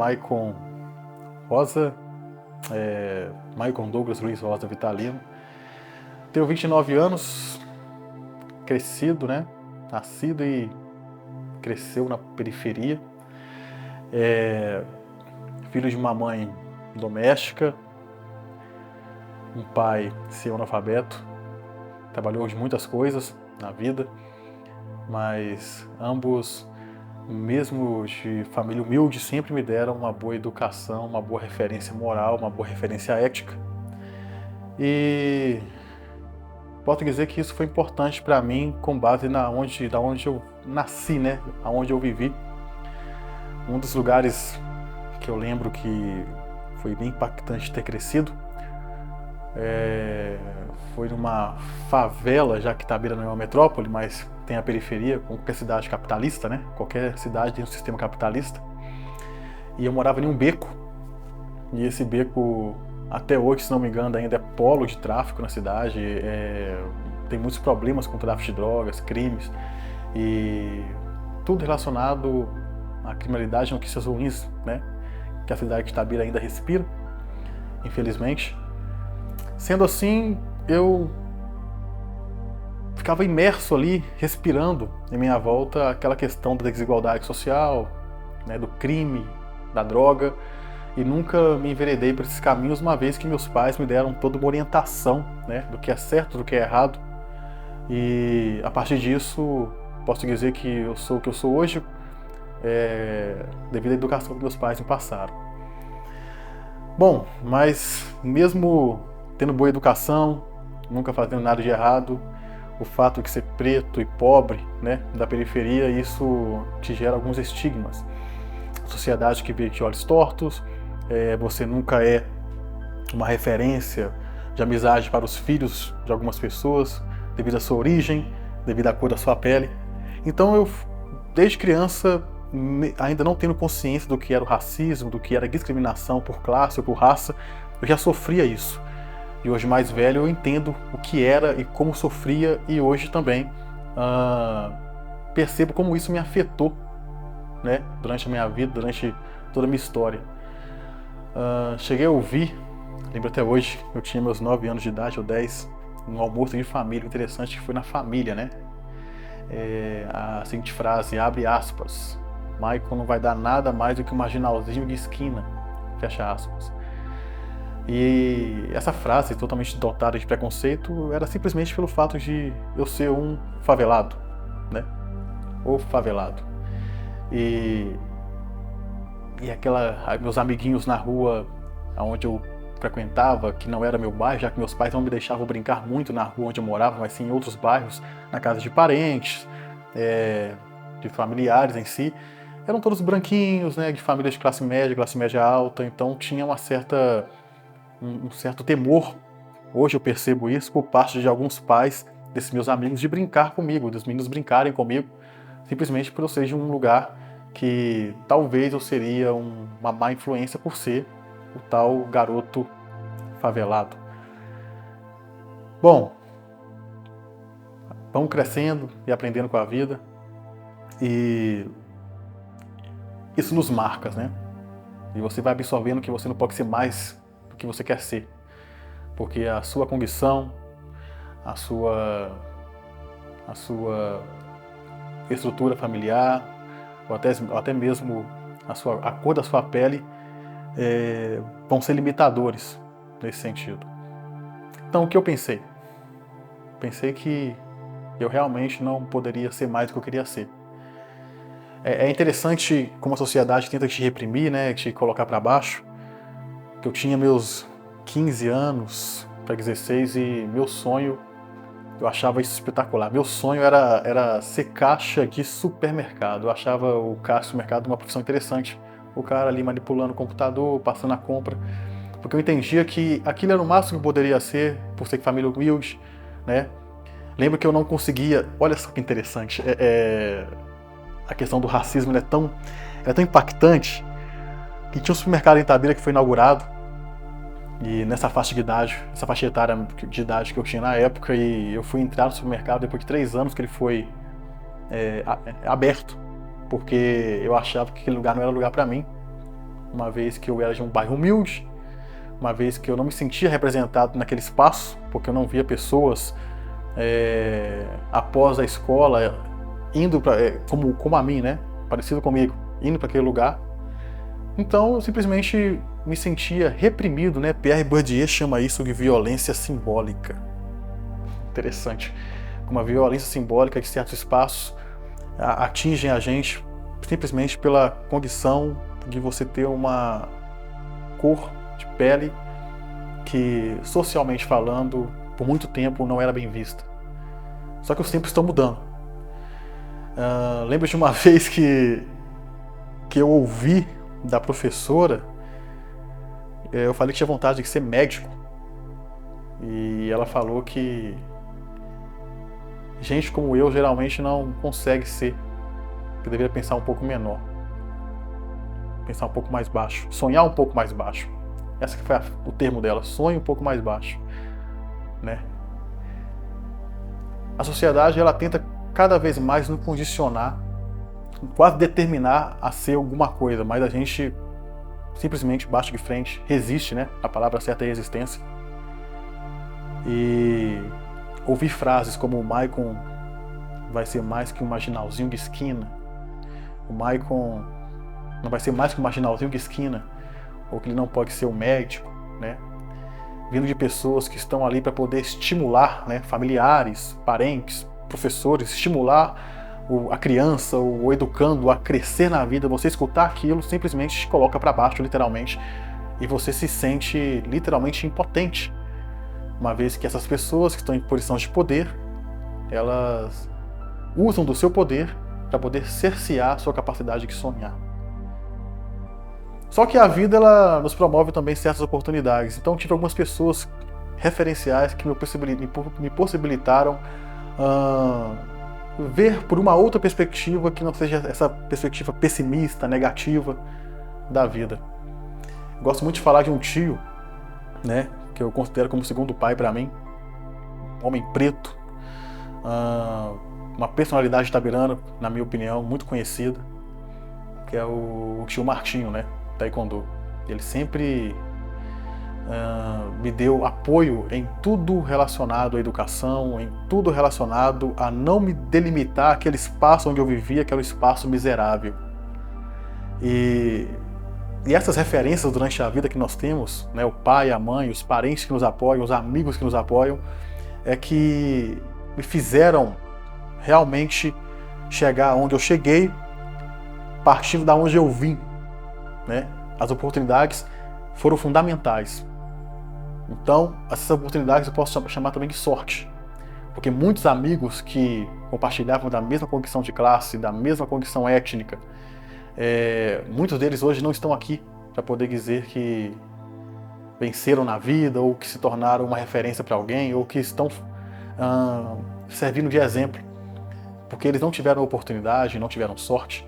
Maicon Rosa, Maicon Douglas Luiz Rosa Vitalino. Tenho 29 anos, crescido, né? Nascido e cresceu na periferia. Filho de uma mãe doméstica, um pai seu analfabeto, trabalhou de muitas coisas na vida, mas ambos, mesmo de família humilde, sempre me deram uma boa educação, uma boa referência moral, uma boa referência ética. E posso dizer que isso foi importante para mim com base da onde eu nasci, né? Aonde eu vivi. Um dos lugares que eu lembro que foi bem impactante ter crescido foi numa favela, já que Itabira não é uma metrópole, mas tem a periferia, como qualquer cidade capitalista, né? Qualquer cidade tem um sistema capitalista. E eu morava em um beco, e esse beco, até hoje, se não me engano, ainda é polo de tráfico na cidade. Tem muitos problemas com tráfico de drogas, crimes, e tudo relacionado à criminalidade, notícias ruins, né? Que a cidade de Itabira ainda respira, infelizmente. Sendo assim, eu ficava imerso ali, respirando em minha volta aquela questão da desigualdade social, né, do crime, da droga, e nunca me enveredei por esses caminhos, uma vez que meus pais me deram toda uma orientação, né, do que é certo, do que é errado. E a partir disso, posso dizer que eu sou o que eu sou hoje, devido à educação que meus pais me passaram. Bom, mas mesmo tendo boa educação, nunca fazendo nada de errado, o fato de ser preto e pobre, né, da periferia, isso te gera alguns estigmas. Sociedade que vê de olhos tortos, você nunca é uma referência de amizade para os filhos de algumas pessoas, devido à sua origem, devido à cor da sua pele. Então eu, desde criança, ainda não tendo consciência do que era o racismo, do que era a discriminação por classe ou por raça, eu já sofria isso. E hoje, mais velho, eu entendo o que era e como sofria, e hoje também percebo como isso me afetou, né, durante a minha vida, durante toda a minha história. Cheguei a ouvir, lembro até hoje, eu tinha meus 9 anos de idade, ou 10, num almoço de família, interessante que foi na família, né? A seguinte frase, abre aspas, Maicon não vai dar nada mais do que um marginalzinho de esquina, fecha aspas. E essa frase, totalmente dotada de preconceito, era simplesmente pelo fato de eu ser um favelado, né? Ou favelado. E meus amiguinhos na rua onde eu frequentava, que não era meu bairro, já que meus pais não me deixavam brincar muito na rua onde eu morava, mas sim em outros bairros, na casa de parentes, de familiares em si, eram todos branquinhos, né? De famílias de classe média alta, então tinha um certo temor, hoje eu percebo isso, por parte de alguns pais desses meus amigos, de brincar comigo, dos meninos brincarem comigo, simplesmente por eu ser de um lugar que talvez eu seria uma má influência por ser o tal garoto favelado. Bom, vamos crescendo e aprendendo com a vida, e isso nos marca, né? E você vai absorvendo que você não pode ser mais que você quer ser, porque a sua condição, a sua estrutura familiar, ou até mesmo a cor da sua pele, vão ser limitadores nesse sentido. Então o que eu pensei? Pensei que eu realmente não poderia ser mais do que eu queria ser. É interessante como a sociedade tenta te reprimir, né, te colocar para baixo. Que eu tinha meus 15 anos para 16 e meu sonho, eu achava isso espetacular. Meu sonho era ser caixa de supermercado. Eu achava o caixa de supermercado uma profissão interessante. O cara ali manipulando o computador, passando a compra. Porque eu entendia que aquilo era o máximo que eu poderia ser, por ser de família humilde, né? Lembro que eu não conseguia... Olha só que interessante. A questão do racismo é tão impactante que tinha um supermercado em Itabira que foi inaugurado, e nessa faixa de idade, essa faixa etária de idade que eu tinha na época, e eu fui entrar no supermercado depois de 3 anos que ele foi aberto, porque eu achava que aquele lugar não era lugar para mim, uma vez que eu era de um bairro humilde, uma vez que eu não me sentia representado naquele espaço, porque eu não via pessoas após a escola indo como a mim, né? Parecido comigo, indo para aquele lugar. Então eu simplesmente me sentia reprimido, né? Pierre Bourdieu chama isso de violência simbólica. Interessante. Como a violência simbólica de certos espaços atingem a gente simplesmente pela condição de você ter uma cor de pele que, socialmente falando, por muito tempo não era bem vista. Só que os tempos estão mudando. Lembro de uma vez que eu ouvi da professora, eu falei que tinha vontade de ser médico, e ela falou que gente como eu geralmente não consegue ser, que deveria pensar um pouco menor, pensar um pouco mais baixo, sonhar um pouco mais baixo. Esse que foi o termo dela, sonhe um pouco mais baixo, né? A sociedade, ela tenta cada vez mais nos condicionar, quase determinar a ser alguma coisa, mas a gente simplesmente bate de frente, resiste, né? A palavra certa é resistência. E ouvir frases como o Maicon vai ser mais que um marginalzinho de esquina, o Maicon não vai ser mais que um marginalzinho de esquina, ou que ele não pode ser um médico, né? Vindo de pessoas que estão ali para poder estimular, né? Familiares, parentes, professores, estimular a criança, o educando a crescer na vida. Você escutar aquilo simplesmente te coloca para baixo, literalmente, e você se sente literalmente impotente, uma vez que essas pessoas que estão em posição de poder, elas usam do seu poder para poder cercear a sua capacidade de sonhar. Só que a vida, ela nos promove também certas oportunidades. Então tive algumas pessoas referenciais que me possibilitaram ver por uma outra perspectiva que não seja essa perspectiva pessimista, negativa da vida. Gosto muito de falar de um tio, né, que eu considero como segundo pai para mim, um homem preto, uma personalidade itabirana, na minha opinião, muito conhecida, que é o tio Martinho, né, Taekwondo. Ele sempre me deu apoio em tudo relacionado à educação, em tudo relacionado a não me delimitar aquele espaço onde eu vivia, que era um espaço miserável. E essas referências durante a vida que nós temos, né, o pai, a mãe, os parentes que nos apoiam, os amigos que nos apoiam, é que me fizeram realmente chegar onde eu cheguei, partindo da onde eu vim, né? As oportunidades foram fundamentais. Então, essas oportunidades eu posso chamar também de sorte, porque muitos amigos que compartilhavam da mesma condição de classe, da mesma condição étnica, muitos deles hoje não estão aqui para poder dizer que venceram na vida, ou que se tornaram uma referência para alguém, ou que estão servindo de exemplo, porque eles não tiveram oportunidade, não tiveram sorte,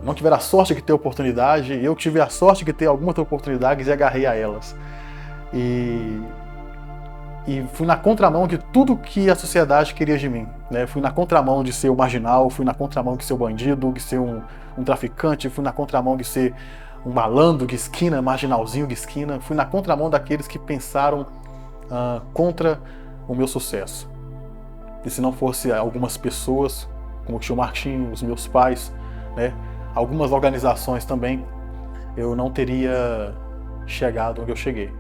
não tiveram a sorte de ter oportunidade. Eu tive a sorte de ter algumas oportunidades e agarrei a elas. E fui na contramão de tudo que a sociedade queria de mim, né? Fui na contramão de ser o marginal, fui na contramão de ser o bandido, de ser um traficante, fui na contramão de ser um malandro de esquina, marginalzinho de esquina, fui na contramão daqueles que pensaram contra o meu sucesso. E se não fosse algumas pessoas, como o tio Martinho, os meus pais, né? Algumas organizações também, eu não teria chegado onde eu cheguei.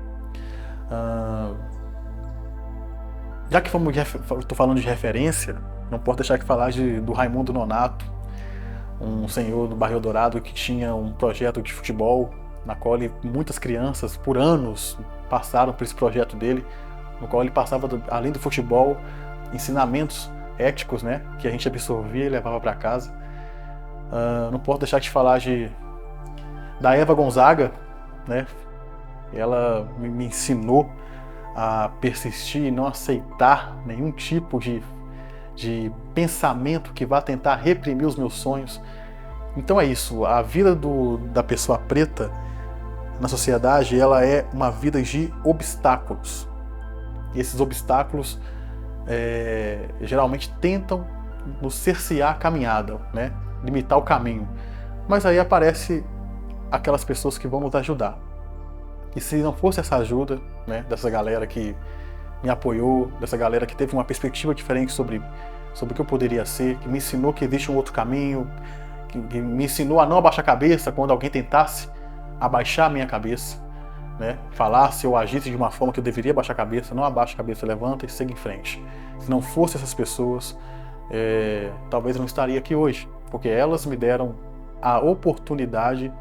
Já que estou falando de referência, não posso deixar de falar do Raimundo Nonato, um senhor do bairro Eldorado que tinha um projeto de futebol, na qual muitas crianças, por anos, passaram por esse projeto dele, no qual ele passava, além do futebol, ensinamentos éticos, né, que a gente absorvia e levava para casa. Não posso deixar de falar da Eva Gonzaga, né? Ela me ensinou a persistir e não aceitar nenhum tipo de pensamento que vá tentar reprimir os meus sonhos. Então é isso, a vida da pessoa preta na sociedade, ela é uma vida de obstáculos. E esses obstáculos geralmente tentam nos cercear a caminhada, né? Limitar o caminho. Mas aí aparece aquelas pessoas que vão nos ajudar. E se não fosse essa ajuda, né, dessa galera que me apoiou, dessa galera que teve uma perspectiva diferente sobre o que eu poderia ser, que me ensinou que existe um outro caminho, que me ensinou a não abaixar a cabeça quando alguém tentasse abaixar a minha cabeça, né, falasse ou agisse de uma forma que eu deveria abaixar a cabeça, não abaixa a cabeça, levanta e segue em frente. Se não fosse essas pessoas, talvez eu não estaria aqui hoje, porque elas me deram a oportunidade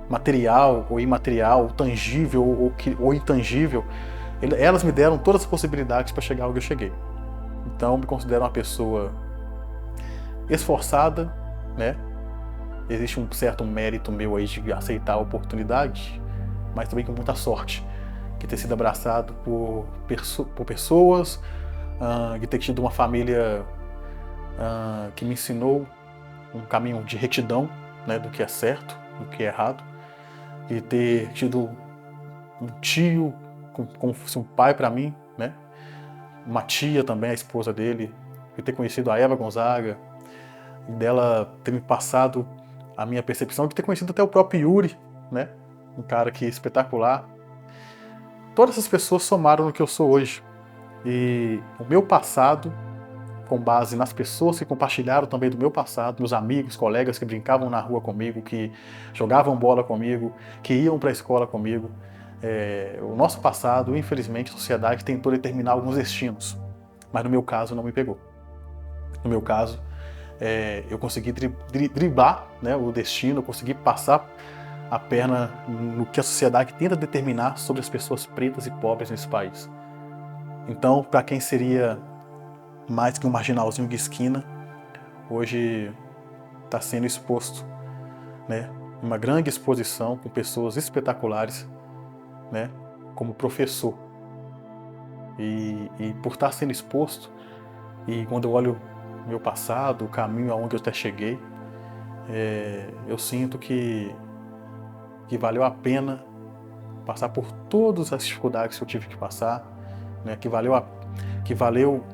material ou imaterial, tangível ou intangível, elas me deram todas as possibilidades para chegar onde eu cheguei. Então, eu me considero uma pessoa esforçada, né? Existe um certo mérito meu aí de aceitar a oportunidade, mas também com muita sorte, de ter sido abraçado por pessoas, de ter tido uma família que me ensinou um caminho de retidão, né, do que é certo, do que é errado, de ter tido um tio como se fosse um pai para mim, né, uma tia também, a esposa dele, de ter conhecido a Eva Gonzaga, e dela ter me passado a minha percepção, de ter conhecido até o próprio Yuri, né, um cara que é espetacular. Todas essas pessoas somaram no que eu sou hoje. E o meu passado, com base nas pessoas que compartilharam também do meu passado, meus amigos, colegas que brincavam na rua comigo, que jogavam bola comigo, que iam para a escola comigo. O nosso passado, infelizmente, a sociedade tentou determinar alguns destinos, mas no meu caso não me pegou. No meu caso, eu consegui driblar, né, o destino, eu consegui passar a perna no que a sociedade tenta determinar sobre as pessoas pretas e pobres nesse país. Então, para quem seria mais que um marginalzinho de esquina, hoje está sendo exposto, né, uma grande exposição com pessoas espetaculares, né, como professor. E por estar sendo exposto, e quando eu olho meu passado, o caminho aonde eu até cheguei, eu sinto que valeu a pena passar por todas as dificuldades que eu tive que passar, né, que valeu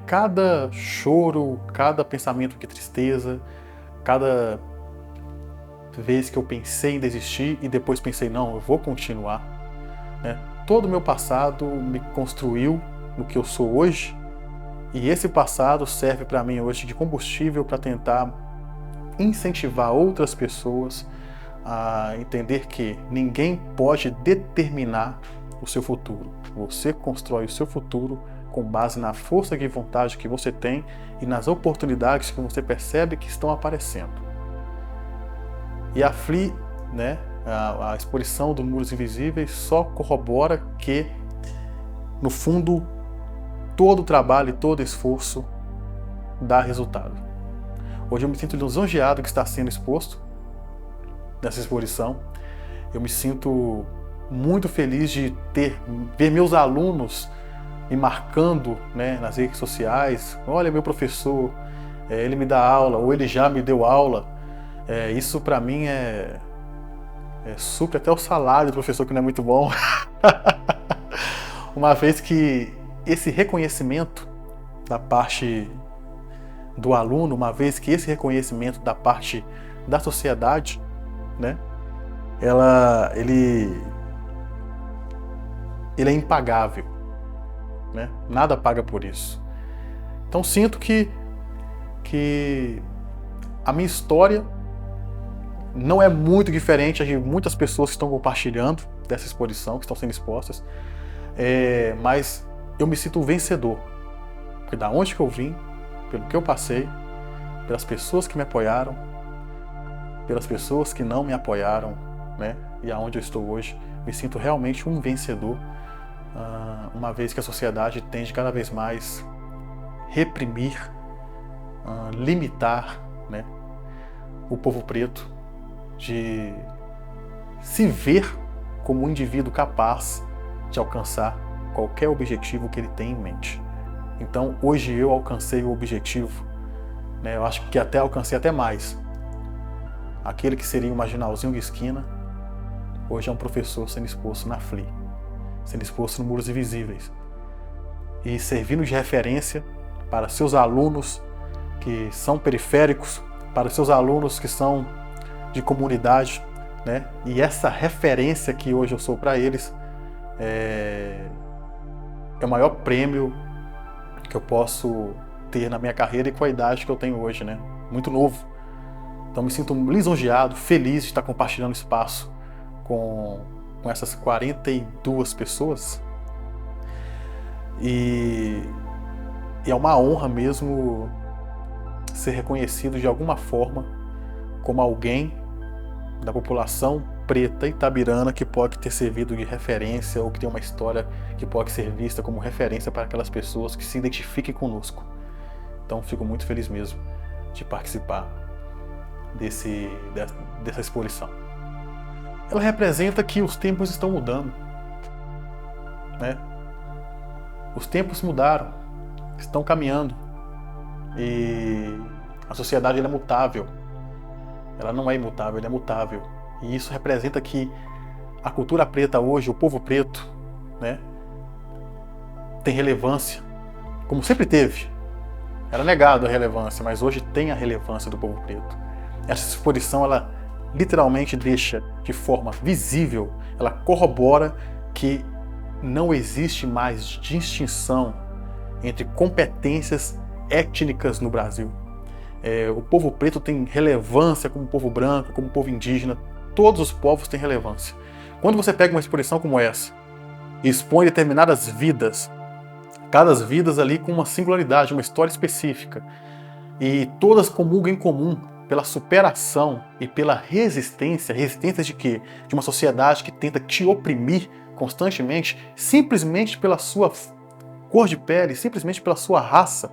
cada choro, cada pensamento de tristeza, cada vez que eu pensei em desistir e depois pensei, não, eu vou continuar, né? Todo o meu passado me construiu no que eu sou hoje, e esse passado serve para mim hoje de combustível para tentar incentivar outras pessoas a entender que ninguém pode determinar o seu futuro. Você constrói o seu futuro com base na força de vontade que você tem e nas oportunidades que você percebe que estão aparecendo. E a FLI, né, a exposição do Muros Invisíveis, só corrobora que, no fundo, todo trabalho e todo esforço dá resultado. Hoje eu me sinto lisonjeado que está sendo exposto nessa exposição. Eu me sinto muito feliz de ver meus alunos me marcando, né, nas redes sociais. Olha, meu professor, ele me dá aula, ou ele já me deu aula. Isso para mim supre até o salário do professor, que não é muito bom. Uma vez que esse reconhecimento da parte do aluno, uma vez que esse reconhecimento da parte da sociedade, né, ele é impagável, né? Nada paga por isso. Então sinto que a minha história não é muito diferente de muitas pessoas que estão compartilhando dessa exposição, que estão sendo expostas, mas eu me sinto um vencedor, porque da onde que eu vim, pelo que eu passei, pelas pessoas que me apoiaram, pelas pessoas que não me apoiaram, né? E aonde eu estou hoje, me sinto realmente um vencedor, uma vez que a sociedade tende cada vez mais reprimir, limitar, né, o povo preto de se ver como um indivíduo capaz de alcançar qualquer objetivo que ele tem em mente. Então, hoje eu alcancei o objetivo, né, eu acho que até alcancei até mais. Aquele que seria um marginalzinho de esquina, hoje é um professor sendo exposto na FLI, sendo exposto no Muros Invisíveis e servindo de referência para seus alunos que são periféricos, para seus alunos que são de comunidade, né? E essa referência que hoje eu sou para eles é o maior prêmio que eu posso ter na minha carreira e com a idade que eu tenho hoje, né? Muito novo. Então me sinto lisonjeado, feliz de estar compartilhando espaço com essas 42 pessoas. E é uma honra mesmo ser reconhecido de alguma forma como alguém da população preta itabirana que pode ter servido de referência ou que tem uma história que pode ser vista como referência para aquelas pessoas que se identifiquem conosco. Então fico muito feliz mesmo de participar dessa exposição. Ela representa que os tempos estão mudando, né? Os tempos mudaram, estão caminhando e a sociedade ela é mutável. Ela não é imutável, ela é mutável. E isso representa que a cultura preta hoje, o povo preto, né, tem relevância, como sempre teve. Era negado a relevância, mas hoje tem a relevância do povo preto. Essa exposição, ela literalmente deixa de forma visível, ela corrobora que não existe mais distinção entre competências étnicas no Brasil. O povo preto tem relevância como povo branco, como povo indígena. Todos os povos têm relevância. Quando você pega uma exposição como essa e expõe determinadas vidas, cada vida ali com uma singularidade, uma história específica, e todas comungam em comum pela superação e pela resistência. Resistência de quê? De uma sociedade que tenta te oprimir constantemente, simplesmente pela sua cor de pele, simplesmente pela sua raça.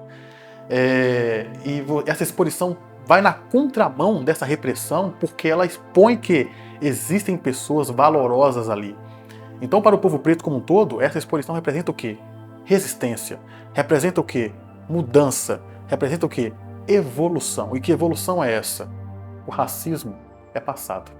E essa exposição vai na contramão dessa repressão, porque ela expõe que existem pessoas valorosas ali. Então, para o povo preto como um todo, essa exposição representa o quê? Resistência. Representa o quê? Mudança. Representa o quê? Evolução. E que evolução é essa? O racismo é passado.